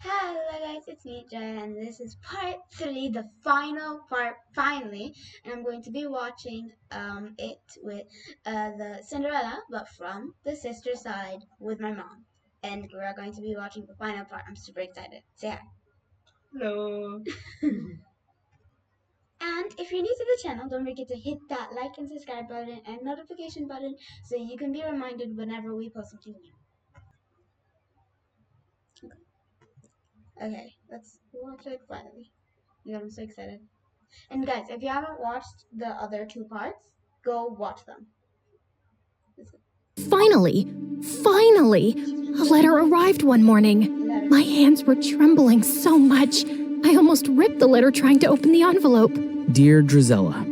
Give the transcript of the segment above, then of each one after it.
Hello guys, it's me, Jaya, and this is part 3, the final part, finally. And I'm going to be watching it with the Cinderella, but from the sister side with my mom. And we're going to be watching the final part. I'm super excited. Say hi. Hello. And if you're new to the channel, don't forget to hit that like and subscribe button and notification button so you can be reminded whenever we post something new. Okay, let's watch it finally. Yeah, I'm so excited. And guys, if you haven't watched the other 2 parts, go watch them. Finally, a letter arrived one morning. My hands were trembling so much, I almost ripped the letter trying to open the envelope. Dear Drizella,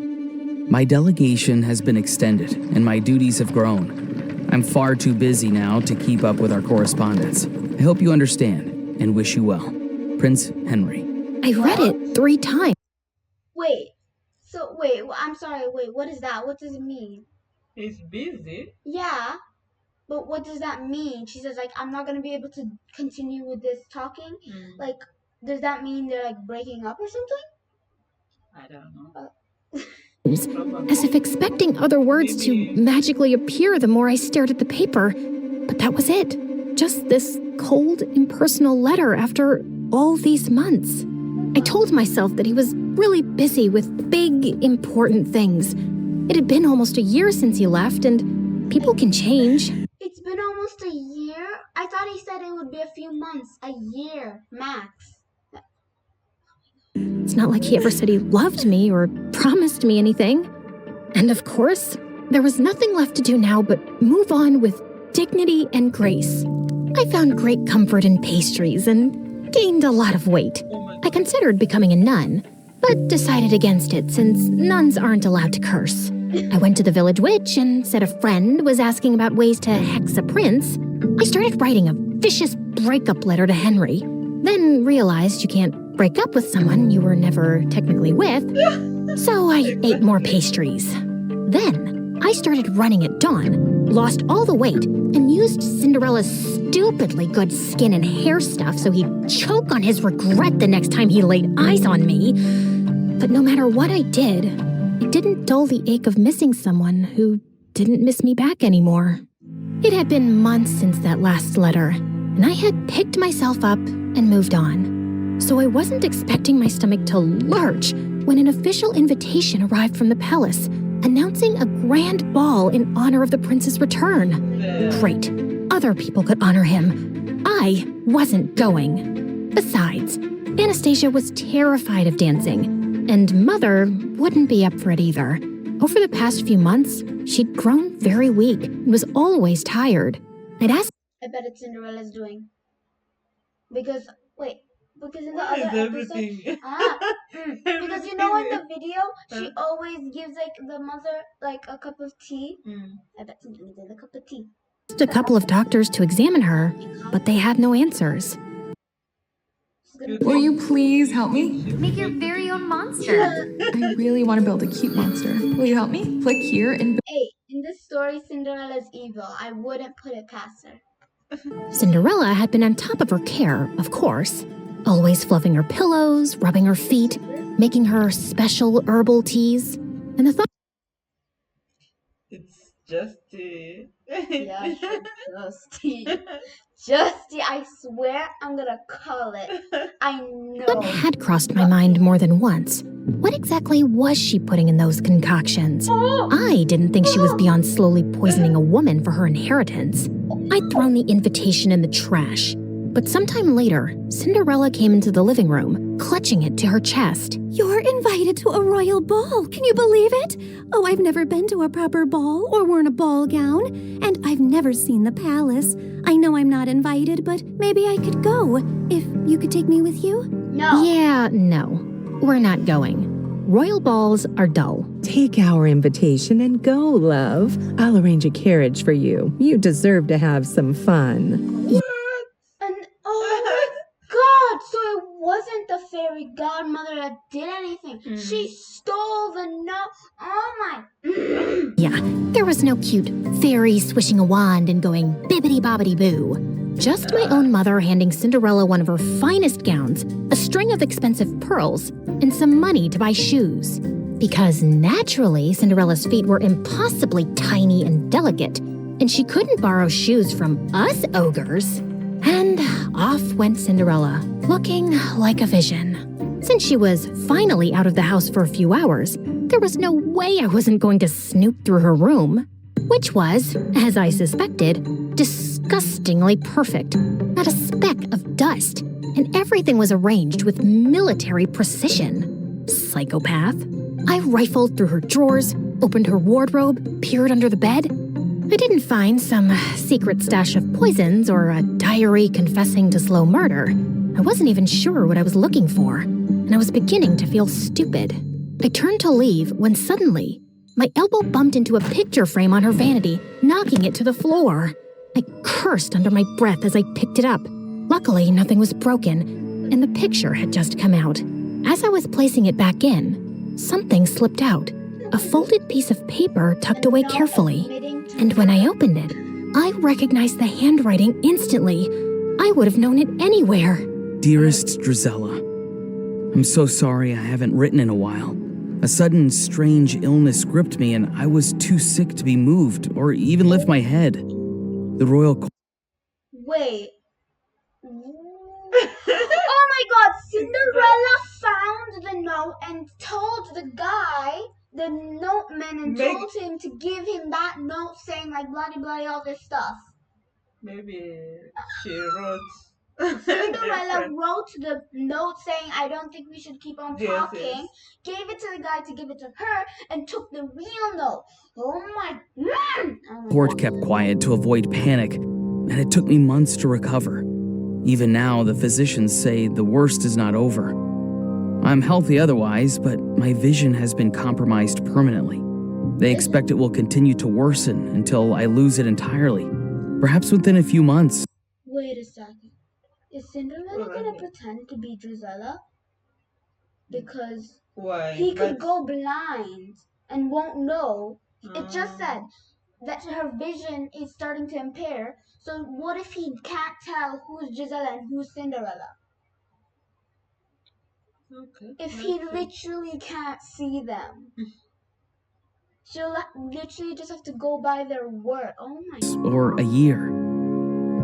my delegation has been extended and my duties have grown. I'm far too busy now to keep up with our correspondence. I hope you understand and wish you well. Prince Henry. I read it 3 times. Wait, I'm sorry, what is that? What does it mean? He's busy. Yeah, but what does that mean? She says, like, I'm not going to be able to continue with this talking. Like, does that mean they're, like, breaking up or something? I don't know. As if expecting other words to magically appear the more I stared at the paper. But that was it. Just this cold, impersonal letter after all these months. I told myself that he was really busy with big, important things. It had been almost a year since he left, and people can change. It's been almost a year? I thought he said it would be a few months, a year, max. It's not like he ever said he loved me or promised me anything. And of course, there was nothing left to do now but move on with dignity and grace. I found great comfort in pastries and gained a lot of weight. I considered becoming a nun, but decided against it since nuns aren't allowed to curse. I went to the village witch and said a friend was asking about ways to hex a prince. I started writing a vicious breakup letter to Henry, then realized you can't break up with someone you were never technically with, so I ate more pastries. Then I started running at dawn, lost all the weight, and used Cinderella's stupidly good skin and hair stuff so he'd choke on his regret the next time he laid eyes on me. But no matter what I did, it didn't dull the ache of missing someone who didn't miss me back anymore. It had been months since that last letter, and I had picked myself up and moved on. So I wasn't expecting my stomach to lurch when an official invitation arrived from the palace, announcing a grand ball in honor of the prince's return. Great. Other people could honor him. I wasn't going. Besides, Anastasia was terrified of dancing, and Mother wouldn't be up for it either. Over the past few months, she'd grown very weak and was always tired. I'd asked. I bet it's Cinderella's doing. Because in the Why other is everything? episode, because you know in the video, she always gives like the mother like a cup of tea. I bet somebody did a cup of tea. A couple of doctors to examine her, but they had no answers. Will you please help me? Make your very own monster. I really want to build a cute monster. Will you help me? Click here and... Hey, in this story, Cinderella's evil. I wouldn't put it past her. Cinderella had been on top of her care, of course, always fluffing her pillows, rubbing her feet, making her special herbal teas, and the thought. It's just tea. Yeah, sure, just tea. Just tea, I swear I'm gonna call it. I know. What had crossed my mind more than once? What exactly was she putting in those concoctions? I didn't think she was beyond slowly poisoning a woman for her inheritance. I'd thrown the invitation in the trash. But sometime later, Cinderella came into the living room, clutching it to her chest. You're invited to a royal ball. Can you believe it? Oh, I've never been to a proper ball or worn a ball gown, and I've never seen the palace. I know I'm not invited, but maybe I could go if you could take me with you. No. Yeah, no. We're not going. Royal balls are dull. Take our invitation and go, love. I'll arrange a carriage for you. You deserve to have some fun. And oh my god, so it wasn't the fairy godmother that did anything. She stole the note. Oh my. Yeah, there was no cute fairy swishing a wand and going bibbidi-bobbidi-boo. Just my own mother handing Cinderella one of her finest gowns, a string of expensive pearls, and some money to buy shoes. Because naturally, Cinderella's feet were impossibly tiny and delicate, and she couldn't borrow shoes from us ogres. And off went Cinderella, looking like a vision. Since she was finally out of the house for a few hours, there was no way I wasn't going to snoop through her room, which was, as I suspected, disgustingly perfect. Not a speck of dust, and everything was arranged with military precision. Psychopath. I rifled through her drawers, opened her wardrobe, peered under the bed. I didn't find some secret stash of poisons or a diary confessing to slow murder. I wasn't even sure what I was looking for, and I was beginning to feel stupid. I turned to leave when suddenly, my elbow bumped into a picture frame on her vanity, knocking it to the floor. I cursed under my breath as I picked it up. Luckily, nothing was broken, and the picture had just come out. As I was placing it back in, something slipped out. A folded piece of paper tucked away carefully. And when I opened it, I recognized the handwriting instantly. I would have known it anywhere. Dearest Drizella, I'm so sorry I haven't written in a while. A sudden, strange illness gripped me and I was too sick to be moved or even lift my head. The royal... Wait. Oh my god, Cinderella found the note and told the guy, the noteman, and told him to give him that note saying like bloody bloody all this stuff. Maybe she wrote. Cinderella wrote the note saying, I don't think we should keep on talking, yes. Gave it to the guy to give it to her, and took the real note. Oh my Court kept quiet to avoid panic, and it took me months to recover. Even now, the physicians say the worst is not over. I'm healthy otherwise, but my vision has been compromised permanently. They expect it will continue to worsen until I lose it entirely, perhaps within a few months. Wait a second. Is Cinderella gonna pretend to be Drizella? Because he could go blind and won't know. It just said that her vision is starting to impair. So what if he can't tell who's Drizella and who's Cinderella? Okay. If he literally can't see them. She'll literally just have to go by their word. Oh my god. Or a year.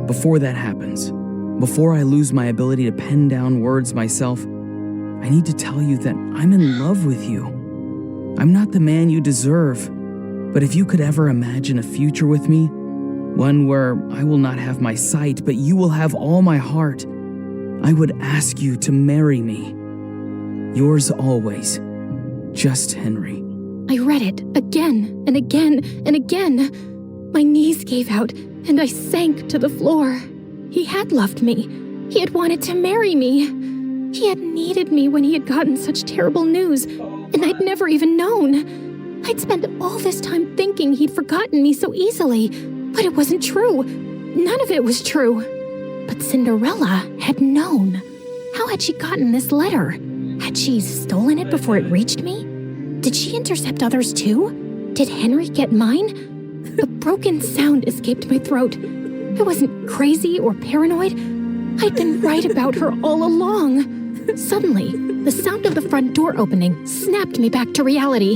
Before that happens, before I lose my ability to pen down words myself, I need to tell you that I'm in love with you. I'm not the man you deserve, but if you could ever imagine a future with me, one where I will not have my sight, but you will have all my heart, I would ask you to marry me. Yours always, Just Henry. I read it again and again and again. My knees gave out and I sank to the floor. He had loved me. He had wanted to marry me. He had needed me when he had gotten such terrible news, and I'd never even known. I'd spent all this time thinking he'd forgotten me so easily, but it wasn't true. None of it was true. But Cinderella had known. How had she gotten this letter? Had she stolen it before it reached me? Did she intercept others too? Did Henry get mine? A broken sound escaped my throat. I wasn't crazy or paranoid. I'd been right about her all along. Suddenly, the sound of the front door opening snapped me back to reality.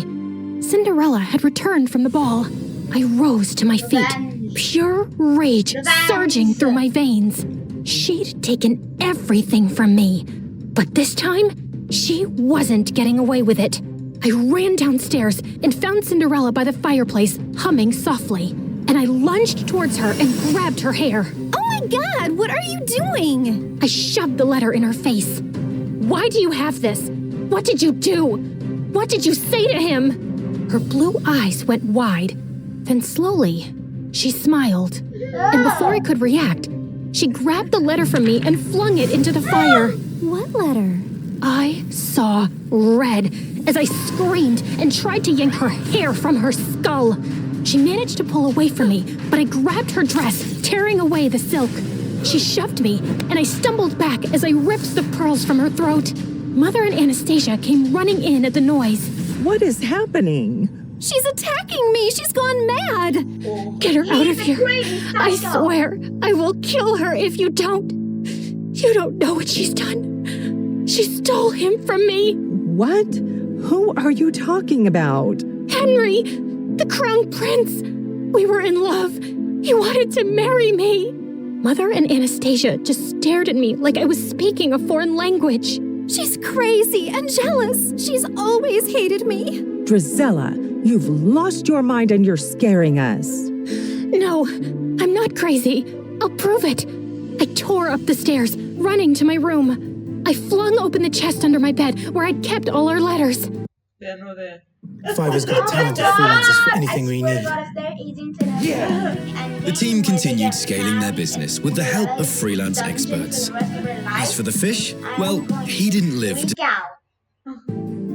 Cinderella had returned from the ball. I rose to my feet, pure rage surging through my veins. She'd taken everything from me, but this time, she wasn't getting away with it. I ran downstairs and found Cinderella by the fireplace, humming softly, and I lunged towards her and grabbed her hair. Oh my god, what are you doing? I shoved the letter in her face. Why do you have this? What did you do? What did you say to him? Her blue eyes went wide. Then slowly, she smiled. And before I could react, she grabbed the letter from me and flung it into the fire. What letter? I saw red as I screamed and tried to yank her hair from her skull. She managed to pull away from me, but I grabbed her dress, tearing away the silk. She shoved me, and I stumbled back as I ripped the pearls from her throat. Mother and Anastasia came running in at the noise. What is happening? She's attacking me! She's gone mad! Get her out of He's a here. crazy I psycho. swear, I will kill her if you don't. You don't know what she's done. She stole him from me. What? Who are you talking about? Henry, the crown prince. We were in love. He wanted to marry me. Mother and Anastasia just stared at me like I was speaking a foreign language. She's crazy and jealous. She's always hated me. Drizella, you've lost your mind and you're scaring us. No, I'm not crazy. I'll prove it. I tore up the stairs, running to my room. I flung open the chest under my bed where I'd kept all our letters. They're not there. Fiverr's got talented freelancers for anything we need. Yeah. The team continued scaling their business with the help of freelance experts. As for the fish, well, he didn't live to...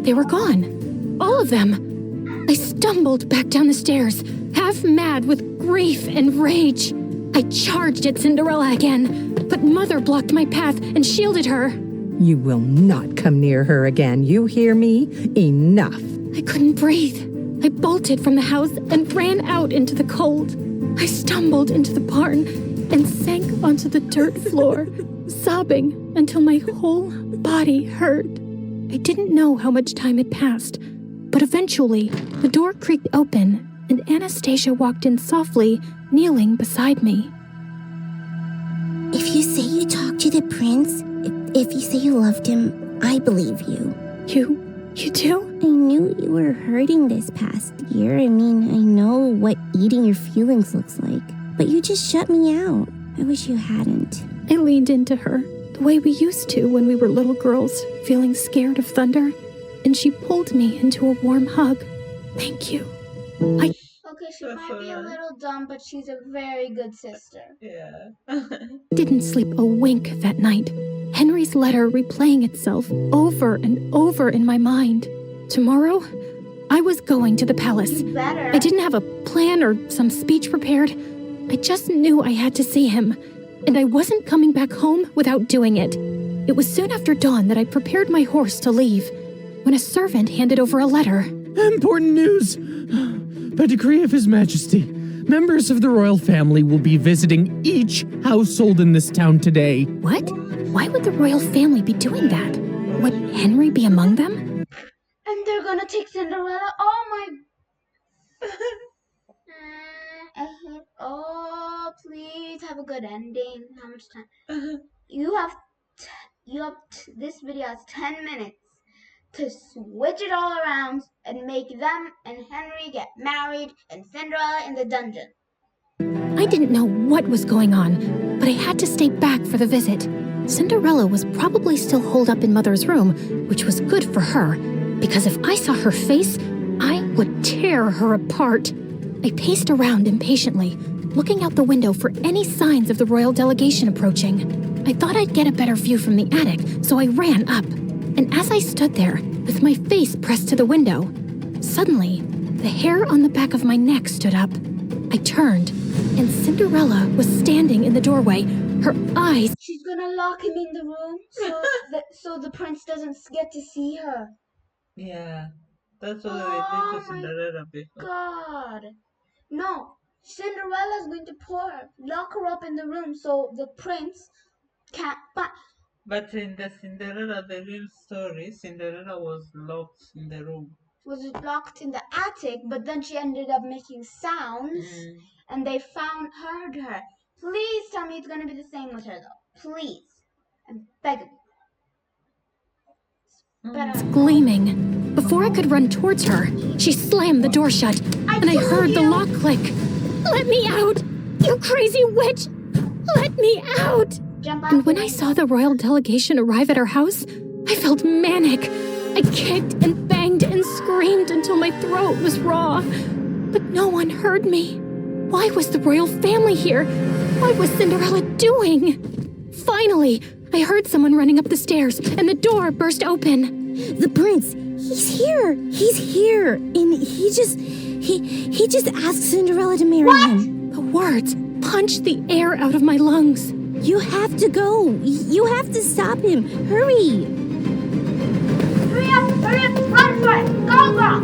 They were gone. All of them. I stumbled back down the stairs, half mad with grief and rage. I charged at Cinderella again, but Mother blocked my path and shielded her. You will not come near her again. You hear me? Enough. I couldn't breathe. I bolted from the house and ran out into the cold. I stumbled into the barn and sank onto the dirt floor, sobbing until my whole body hurt. I didn't know how much time had passed, but eventually the door creaked open and Anastasia walked in softly, kneeling beside me. If you say you talked to the prince, if you say you loved him, I believe you. You do? I knew you were hurting this past year. I mean, I know what eating your feelings looks like. But you just shut me out. I wish you hadn't. I leaned into her, the way we used to when we were little girls, feeling scared of thunder, and she pulled me into a warm hug. Thank you. Okay, she might be a little dumb, but she's a very good sister. Yeah. Didn't sleep a wink that night. Henry's letter replaying itself over and over in my mind. Tomorrow, I was going to the palace. You better. I didn't have a plan or some speech prepared. I just knew I had to see him, and I wasn't coming back home without doing it. It was soon after dawn that I prepared my horse to leave, when a servant handed over a letter. Important news! By decree of His Majesty, members of the royal family will be visiting each household in this town today. What? Why would the royal family be doing that? Would Henry be among them? And they're gonna take Cinderella? Oh my... Oh, please have a good ending. How much time? This video has 10 minutes to switch it all around and make them and Henry get married and Cinderella in the dungeon. I didn't know what was going on, but I had to stay back for the visit. Cinderella was probably still holed up in Mother's room, which was good for her, because if I saw her face, I would tear her apart. I paced around impatiently, looking out the window for any signs of the royal delegation approaching. I thought I'd get a better view from the attic, so I ran up. And as I stood there, with my face pressed to the window, suddenly, the hair on the back of my neck stood up. I turned, and Cinderella was standing in the doorway, her eyes... She's gonna lock him in the room so the prince doesn't get to see her. Yeah. That's what they did to Cinderella before. God. No. Cinderella's going to lock her up in the room so the prince can't... But in the Cinderella, the real story, Cinderella was locked in the room. Was locked in the attic, but then she ended up making sounds, and they heard her. Please tell me it's gonna be the same with her, though. Please. I'm begging. It's gleaming. Before I could run towards her, she slammed the door shut, and I heard the lock click. Let me out! You crazy witch! Let me out! And when I saw the royal delegation arrive at our house, I felt manic. I kicked and banged and screamed until my throat was raw. But no one heard me. Why was the royal family here? What was Cinderella doing? Finally, I heard someone running up the stairs, and the door burst open. The prince, he's here. He's here. And he just asked Cinderella to marry him. The words punched the air out of my lungs. You have to go. You have to stop him. Hurry. Hurry up, run for it. Go, girl.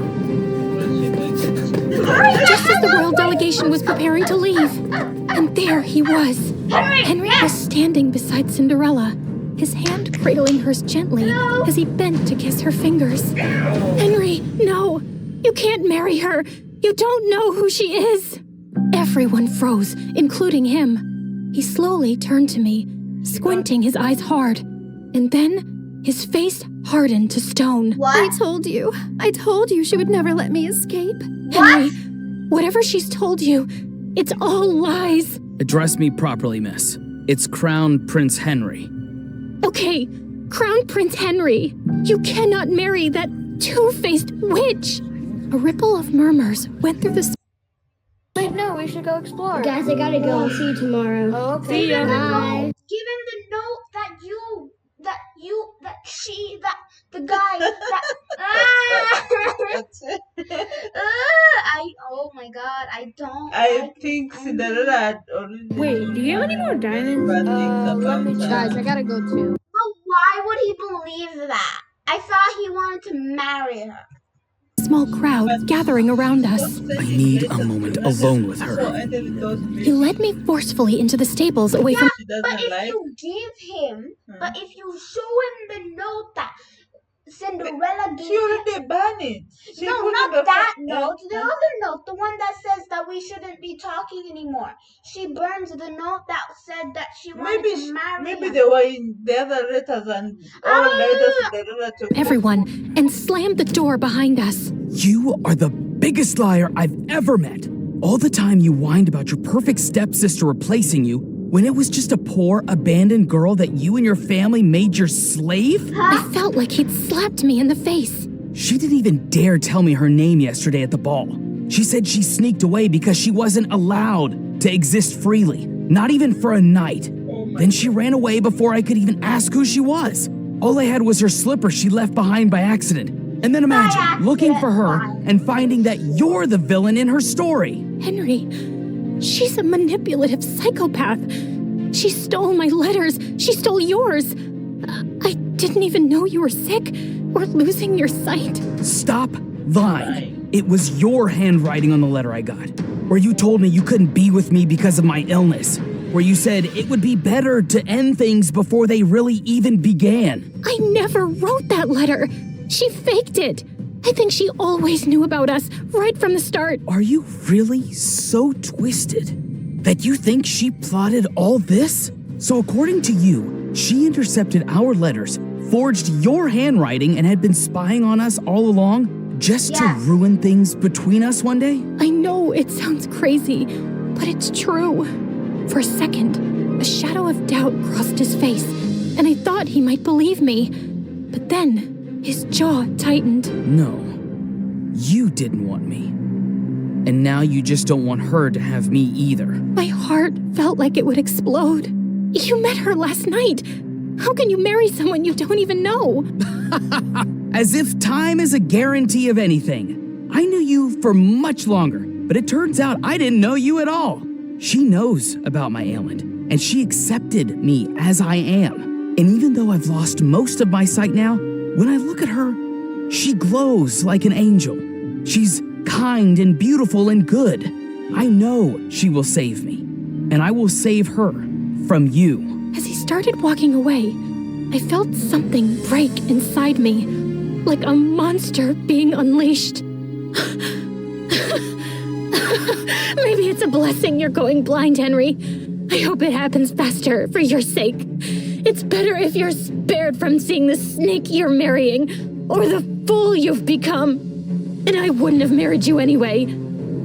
just as the royal delegation was preparing to leave. And there he was. Henry was standing beside Cinderella, his hand cradling hers gently as he bent to kiss her fingers. Henry, no, you can't marry her. You don't know who she is. Everyone froze, including him. He slowly turned to me, squinting his eyes hard, and then his face hardened to stone. What? I told you she would never let me escape. Henry, whatever she's told you, it's all lies. Address me properly, miss. It's Crown Prince Henry. Okay, Crown Prince Henry, you cannot marry that two-faced witch. A ripple of murmurs went through the Wait, no, we should go explore. Guys, I gotta go. I'll see you tomorrow. Okay. Give him the Bye. note. Give him the note the guy, oh my god, I don't. I think Cinderella had already. Wait, do you have any more diamonds? Guys, I gotta go too. But why would he believe that? I thought he wanted to marry her. small crowd gathering around us. I need a moment alone with her. He led me forcefully into the stables away from... But if you give him, but if you show him the note that Cinderella gave She already banned it. No, not that note. The other note, the one that says that we shouldn't be talking anymore. She burns the note that said that she wanted to marry Maybe him. they were in the other letters and all letters Cinderella took. everyone and slammed the door behind us. You are the biggest liar I've ever met. All the time you whined about your perfect stepsister replacing you, when it was just a poor, abandoned girl that you and your family made your slave? I felt like he'd slapped me in the face. She didn't even dare tell me her name yesterday at the ball. She said she sneaked away because she wasn't allowed to exist freely, not even for a night. Then she ran away before I could even ask who she was. All I had was her slipper she left behind by accident. And then imagine looking for her and finding that you're the villain in her story. Henry, she's a manipulative psychopath. She stole my letters. She stole yours. I didn't even know you were sick or losing your sight. Stop lying. It was your handwriting on the letter I got, where you told me you couldn't be with me because of my illness, where you said it would be better to end things before they really even began. I never wrote that letter. She faked it. I think she always knew about us right from the start. Are you really so twisted that you think she plotted all this? So according to you, she intercepted our letters, forged your handwriting, and had been spying on us all along just to ruin things between us one day? I know it sounds crazy, but it's true. For a second, a shadow of doubt crossed his face, and I thought he might believe me. But then, his jaw tightened. No, you didn't want me. And now you just don't want her to have me either. My heart felt like it would explode. You met her last night. How can you marry someone you don't even know? As if time is a guarantee of anything. I knew you for much longer, but it turns out I didn't know you at all. She knows about my ailment, and she accepted me as I am. And even though I've lost most of my sight now, when I look at her, she glows like an angel. She's kind and beautiful and good. I know she will save me, and I will save her from you. As he started walking away, I felt something break inside me, like a monster being unleashed. Maybe it's a blessing you're going blind, Henry. I hope it happens faster for your sake. It's better if you're spared from seeing the snake you're marrying, or the fool you've become. And I wouldn't have married you anyway.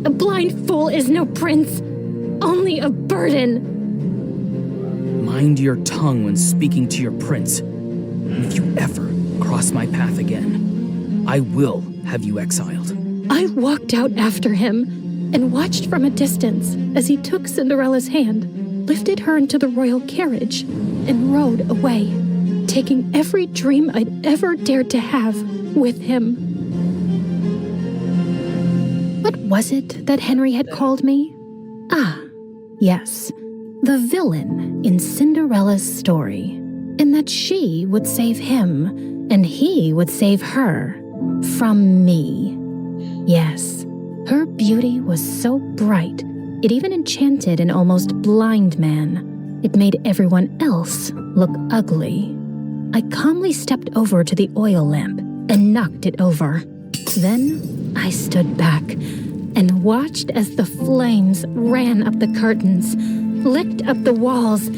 A blind fool is no prince, only a burden. Mind your tongue when speaking to your prince. And if you ever cross my path again, I will have you exiled. I walked out after him and watched from a distance as he took Cinderella's hand, lifted her into the royal carriage, and rode away, taking every dream I'd ever dared to have with him. What was it that Henry had called me? Ah, yes, the villain in Cinderella's story, and that she would save him and he would save her from me. Yes, Her beauty was so bright, it even enchanted an almost blind man. It made everyone else look ugly. I calmly stepped over to the oil lamp and knocked it over. Then I stood back and watched as the flames ran up the curtains, licked up the walls,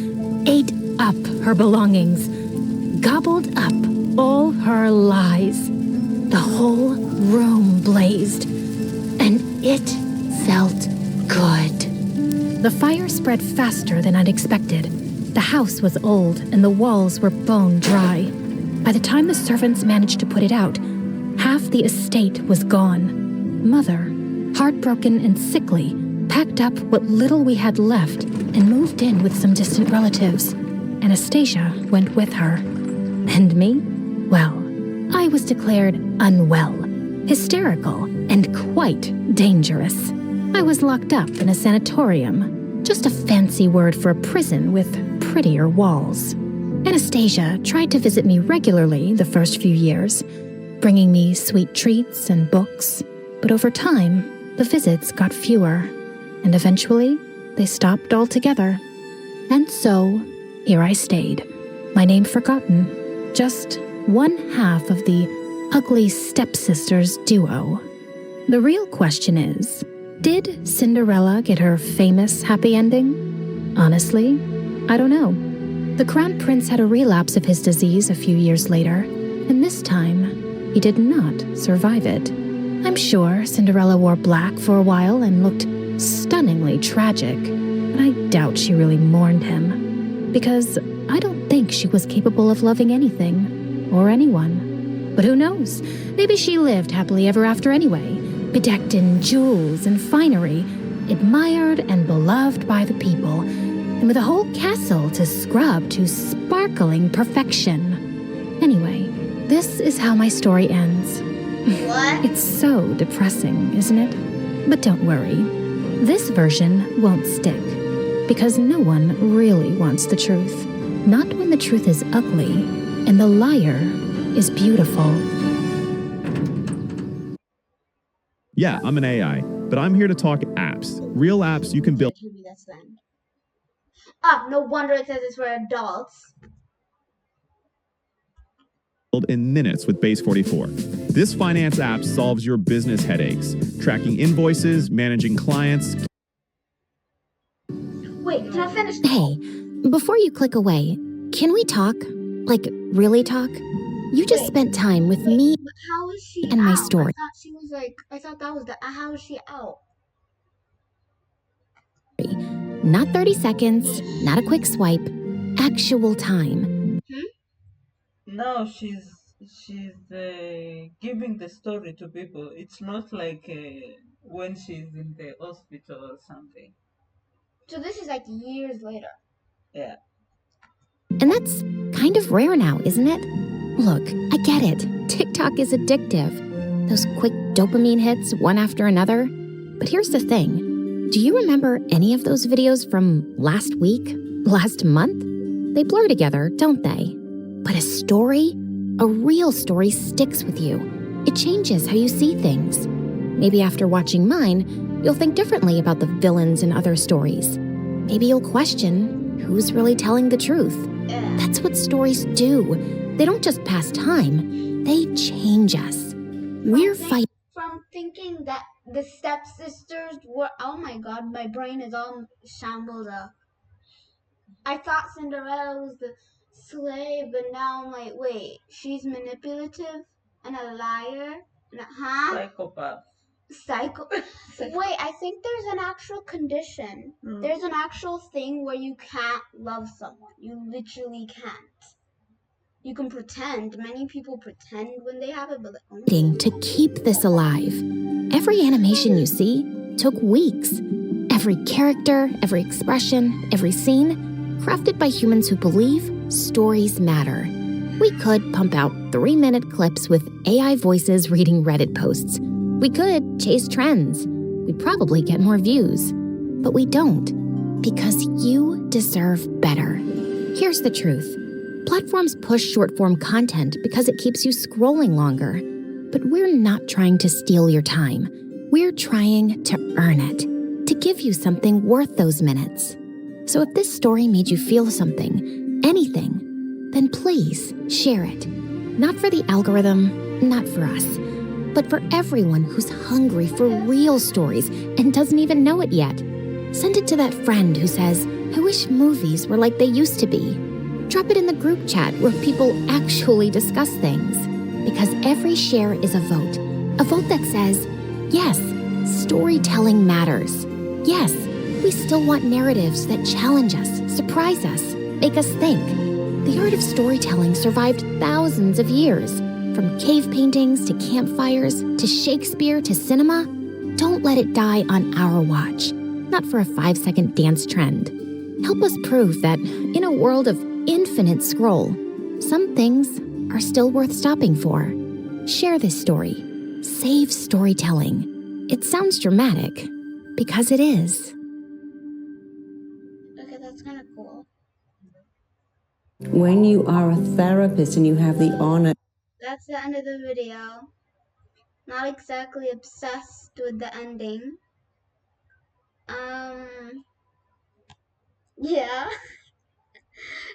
ate up her belongings, gobbled up all her lies. The whole room blazed, and it felt good. The fire spread faster than I'd expected. The house was old, and the walls were bone dry. By the time the servants managed to put it out, half the estate was gone. Mother, heartbroken and sickly, packed up what little we had left and moved in with some distant relatives. Anastasia went with her. And me? Well, I was declared unwell, hysterical, and quite dangerous. I was locked up in a sanatorium, just a fancy word for a prison with prettier walls. Anastasia tried to visit me regularly the first few years, bringing me sweet treats and books, but over time, the visits got fewer, and eventually, they stopped altogether. And so, here I stayed, my name forgotten, just one half of the ugly stepsisters duo. The real question is, did Cinderella get her famous happy ending? Honestly, I don't know. The Crown Prince had a relapse of his disease a few years later, and this time, he did not survive it. I'm sure Cinderella wore black for a while and looked stunningly tragic, but I doubt she really mourned him, because I don't think she was capable of loving anything or anyone. But who knows? Maybe she lived happily ever after anyway, bedecked in jewels and finery, admired and beloved by the people, and with a whole castle to scrub to sparkling perfection. Anyway, this is how my story ends. What? It's so depressing, isn't it? But don't worry. This version won't stick, because no one really wants the truth. Not when the truth is ugly and the liar is beautiful. Yeah, I'm an AI, but I'm here to talk apps. Real apps you can build. Maybe that's then. Ah, no wonder it says it's for adults. In minutes with Base 44. This finance app solves your business headaches, tracking invoices, managing clients. Wait, can I finish? Hey, before you click away, can we talk? Like, really talk? You just spent time with me But how is she and out? my story. I thought she was like, I thought that was the, how is she out? Not 30 seconds, not a quick swipe, actual time. No, she's giving the story to people. It's not like when she's in the hospital or something. So this is like years later. Yeah. And that's kind of rare now, isn't it? Look, I get it. TikTok is addictive. Those quick dopamine hits, one after another. But here's the thing. Do you remember any of those videos from last week? Last month? They blur together, don't they? But a story, a real story, sticks with you. It changes how you see things. Maybe after watching mine, you'll think differently about the villains in other stories. Maybe you'll question who's really telling the truth. That's what stories do. They don't just pass time, they change us. We're fighting. From thinking that the stepsisters were, oh my god, my brain is all shambled up. I thought Cinderella was the slave, but now I'm like, wait, she's manipulative and a liar? And Psychopath. Psycho. Wait, I think there's an actual condition. There's an actual thing where you can't love someone. You literally can't. You can pretend. Many people pretend when they have it, but to keep this alive. Every animation you see took weeks. Every character, every expression, every scene, crafted by humans who believe stories matter. We could pump out 3-minute clips with AI voices reading Reddit posts. We could chase trends. We'd probably get more views. But we don't, because you deserve better. Here's the truth. Platforms push short-form content because it keeps you scrolling longer. But we're not trying to steal your time. We're trying to earn it, to give you something worth those minutes. So if this story made you feel something, anything, then please share it. Not for the algorithm, not for us, but for everyone who's hungry for real stories and doesn't even know it yet. Send it to that friend who says, I wish movies were like they used to be. Drop it in the group chat where people actually discuss things. Because every share is a vote that says, yes, storytelling matters. Yes, we still want narratives that challenge us, surprise us, make us think. The art of storytelling survived thousands of years. From cave paintings to campfires to Shakespeare to cinema. Don't let it die on our watch. Not for a 5-second dance trend. Help us prove that in a world of infinite scroll, some things are still worth stopping for. Share this story. Save storytelling. It sounds dramatic, because it is. Okay, that's kind of cool. When you are a therapist and you have the honor. That's the end of the video. Not exactly obsessed with the ending. Yeah.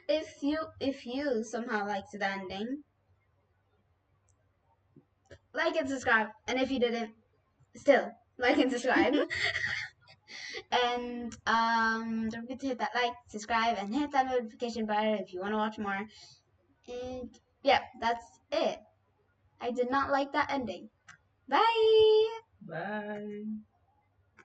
If you somehow liked the ending, like and subscribe. And if you didn't, still like and subscribe. And don't forget to hit that like, subscribe, and hit that notification button if you want to watch more. And yeah, that's it. I did not like that ending. Bye. Bye.